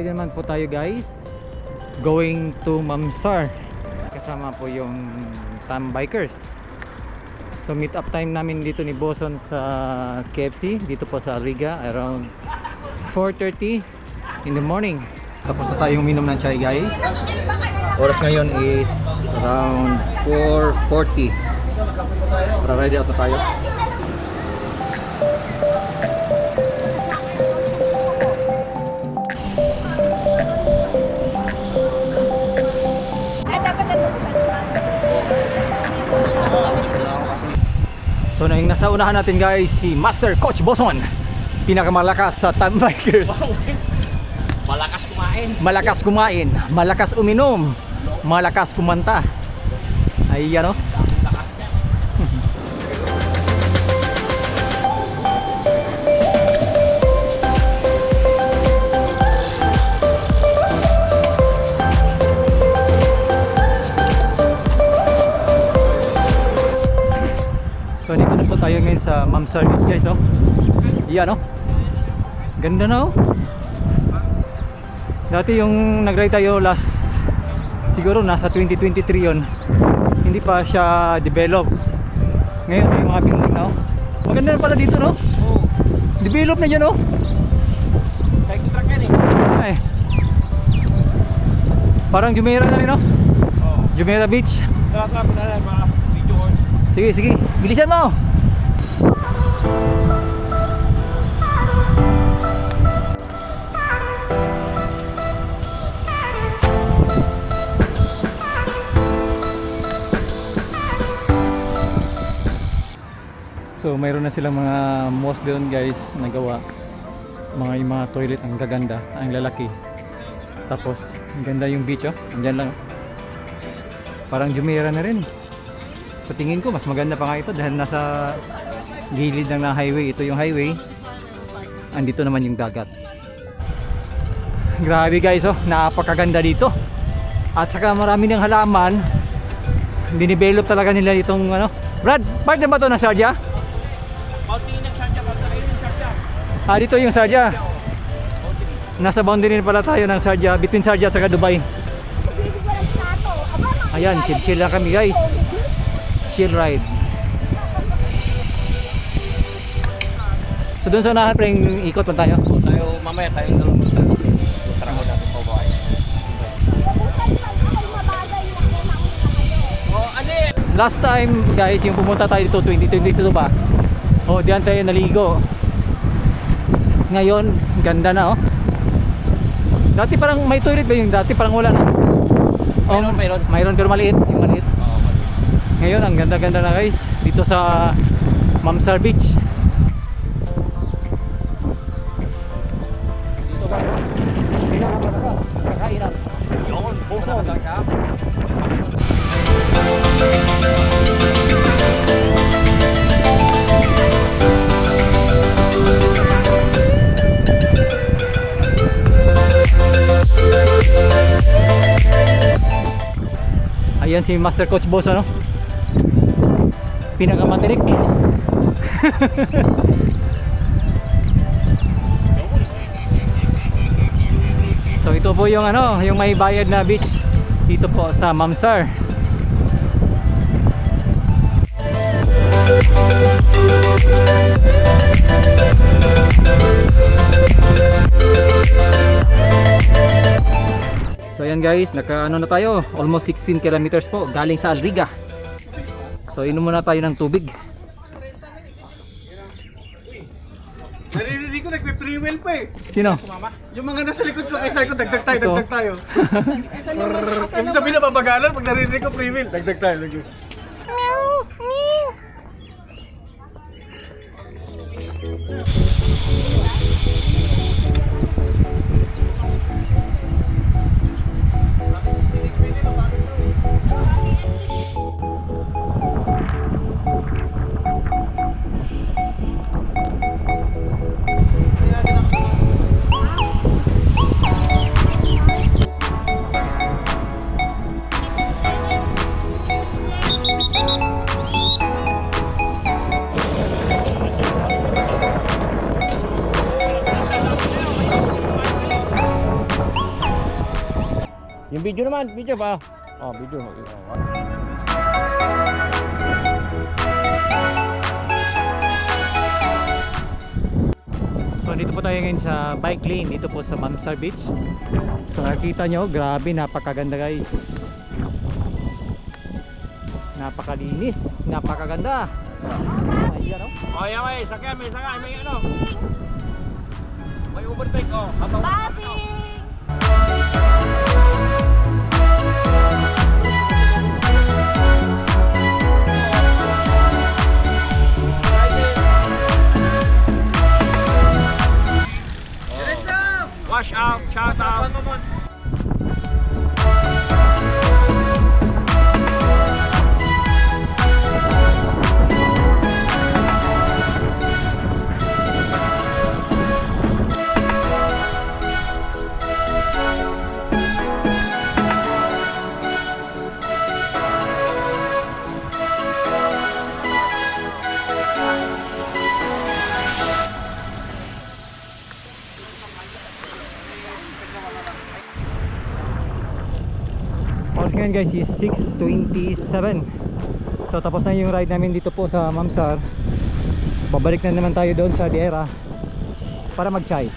Nag-ride naman po tayo guys, going to Mamsar. Kasama po yung Tam Bikers. So meet up time namin dito ni Boson sa KFC dito po sa Riga around 4:30 in the morning. Tapos na tayong minom ng chai guys. Oras ngayon is around 4:40. Para ready out na tayo. So nasa unahan natin guys si Master Coach Boson, pinakamalakas sa Tam Bikers. Malakas kumain. Malakas kumain, malakas uminom, malakas kumanta. Ay ano? So dito na po tayo ngayon sa Mamsar Beach guys, oh. Iyan, oh. Ganda na, oh. Dati yung nag-ride tayo last, siguro nasa 2023 yon. Hindi pa siya develop. Ngayon may mga building na, oh. Maganda na pala dito, no? Oo. Develop na dyan, oh. Side track yan eh. Ay. Parang Jumeirah na rin, no? Oo. Jumeirah Beach. Nakakapit na lang mga video on. Sige, sige. Bilisan mo. So, mayroon na silang mga mosque doon guys na gawa. Yung mga toilet ang gaganda, ang lalaki. Tapos, ang ganda yung beach, oh. Andyan lang. Parang Jumeirah na rin. Sa tingin ko mas maganda pa nga ito dahil nasa gilid ng highway. Ito yung highway, andito naman yung dagat. Grabe guys, oh, napakaganda dito. At saka marami ng halaman. Dinidevelop talaga nila itong ano. Brad, part na ba ito ng Sharjah? Boundary ng Sharjah, boundary ng Sharjah. Dito yung Sharjah. Nasa boundary pala tayo ng Sharjah, between Sharjah at saka Dubai. Ayan, chill lang kami guys. Chill ride. So doon sa unahan pa yung ikot pa tayo. Tayo mamaya tayo dalawang musta. Tara ko natin po buhay. Oh, ano eh? Last time guys, yung pumunta tayo dito 2022 ba? Oh, diyan tayo naligo. Ngayon, ganda na, oh. Dati parang may toilet ba yung dati? Parang wala na. Oh, mayroon pero maliit, yung maliit. Ngayon ang ganda-ganda na guys dito sa Mamsar Beach. Dito ba? Pinakamalakas kakainan. Yun, puso ka. Ayan si Master Coach Boson, no? Pinakamatinik. So ito po yung ano, yung may bayad na beach dito po sa Mamsar. So ayan guys, naka ano na tayo, almost 16 kilometers po galing sa Alriga. So inom muna tayo ng tubig. Naririnig ko nagpe-free will pa eh. Sino? Yung mga nasa likod ko kaysa ko dagdag tayo, Ito. dagdag tayo. Ibig sabihin na babagalan pag naririnig ko free will, dagdag tayo. Yung video naman, video ba? Oh, video. So dito po tayo ngayon sa bike lane dito po sa Mamsar Beach. So nakita nyo, grabe, napakaganda guys. Napakalinis, napakaganda. Ayan oh. Oh, yan may sakyan, may ano. May overtake oh. Habang wash out, shout out. Oras ngayon guys is 6:27. So tapos na yung ride namin dito po sa Mamsar. Babalik na naman tayo doon sa Diera para mag-chai.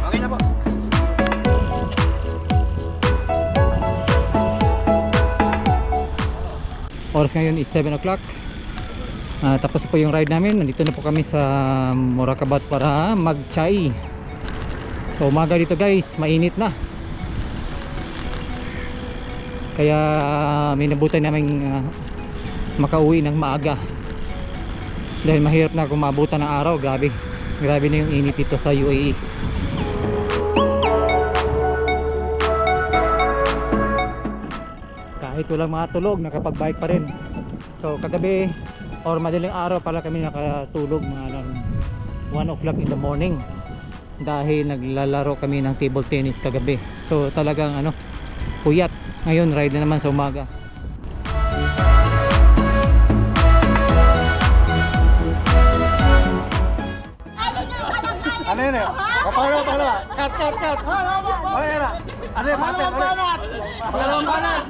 Okay na po. Oras ngayon is 7 o'clock. Tapos po yung ride namin. Nandito na po kami sa Moracabat para mag-chai. So umaga dito guys, mainit na. Kaya minabutan namin makauwi ng maaga. Dahil mahirap na kung maabutan ng araw. Grabe na yung init dito sa UAE. Kahit walang matulog, nakapag-bike pa rin. So kagabi or madaling araw pala kami nakatulog mga 1 o'clock in the morning dahil naglalaro kami ng table tennis kagabi. So talagang puyat. Ngayon ride na naman sa umaga. Ano yun eh? Pangalawa. Cut. Ano yun ah? Ano yun? Pangalawang banat.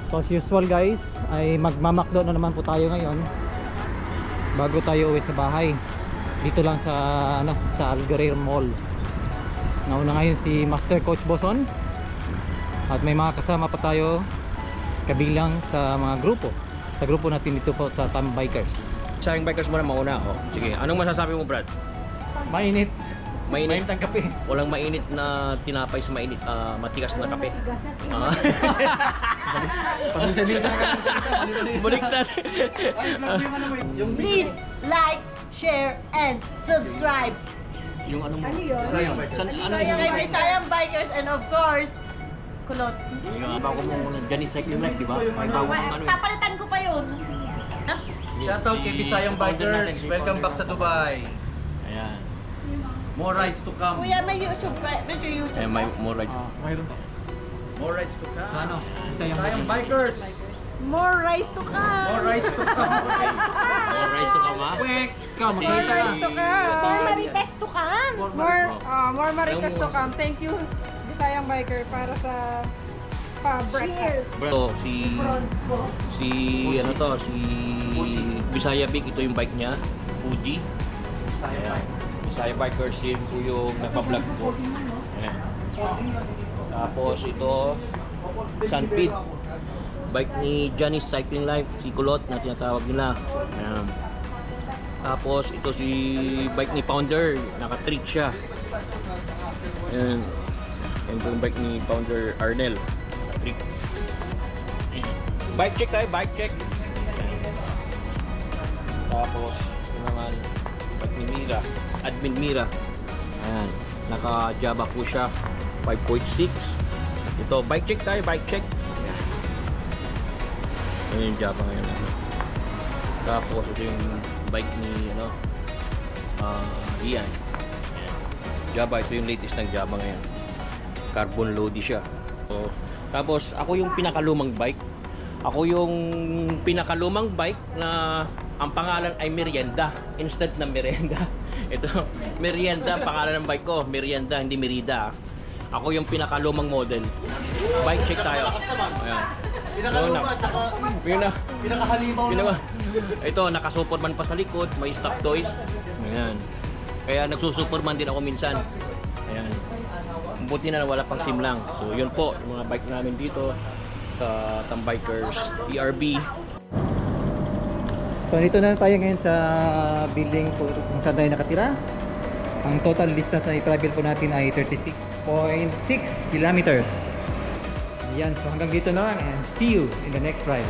So as usual guys, ay magmamakdo na naman po tayo ngayon bago tayo uwi sa bahay. Dito lang sa sa Algarir Mall. Nauna ngayon si Master Coach Boson at may mga kasama pa tayo kabilang sa mga grupo. Sa grupo natin dito po sa Tam Bikers. Sayang bikers muna mauna oh. Sige, anong masasabi mo, Brad? Mainit. Mainit Mainit. ang kape. Walang mainit na tinapay sa mainit, matigas na kape. Paminsan-minsan ka. Baliktad. Please like, share, and subscribe. Yung ano mo? Sayang ba? Kay Visayang Bikers and of course, Kulot. Yung bago mo Janice Cycling Life, di ba? May bago mong ano. Papalitan ko pa yun. Shoutout kay Visayang Bikers. Welcome back sa Dubai. Ayan. More rides to come. Kuya, may YouTube pa. Medyo YouTube Ayan, may more ride. Mayroon pa. More rides to come. Sa Visayang Bikers. More rice to come. More rides to come. More rides to come, ha? Ikaw, makita ka. to come. More marites to come. More marites to come. Thank you, Visayang Biker, para sa pa-breakfast. Bro, si Visaya Big, ito yung bike niya, Fuji. Ayan. Visaya Bikers, yun po yung nagpa-vlog ko. Ayan. Tapos ito, Sunpid. Bike ni Janice Cycling Life, si Kulot na tinatawag nila. Ayan. Tapos ito si bike ni Pounder, naka-trick siya. Ayan. Ayan po yung bike ni Pounder Arnel. Naka-trick. Bike check tayo, bike check. Tapos ito naman, bike ni Mira, Admin Mira. Ayan. Naka-Java po siya, 5.6. Ito, bike check tayo, bike check. Ano yung Java ngayon? Tapos ito yung bike ni Ian. Java, ito yung latest ng Java ngayon. Carbon loady siya. So, tapos ako yung pinakalumang bike. Ako yung pinakalumang bike na ang pangalan ay Merienda instead na Merenda. Ito, Merienda ang pangalan ng bike ko. Merienda, hindi Merida. Ako yung pinakalumang model. Bike check tayo. Ayan. Pinakahalimaw. Ito, naka-superman pa sa likod. May stock toys. Ayan. Kaya nagsusuperman din ako minsan. Ayan. Buti na wala pang sim lang. So, yun po, yung mga bike namin dito sa Tambikers PRB. So dito na tayo ngayon sa building kung saan tayo nakatira. Ang total distance na i-travel po natin ay 36.6 kilometers. Yan, so hanggang dito na lang and see you in the next ride.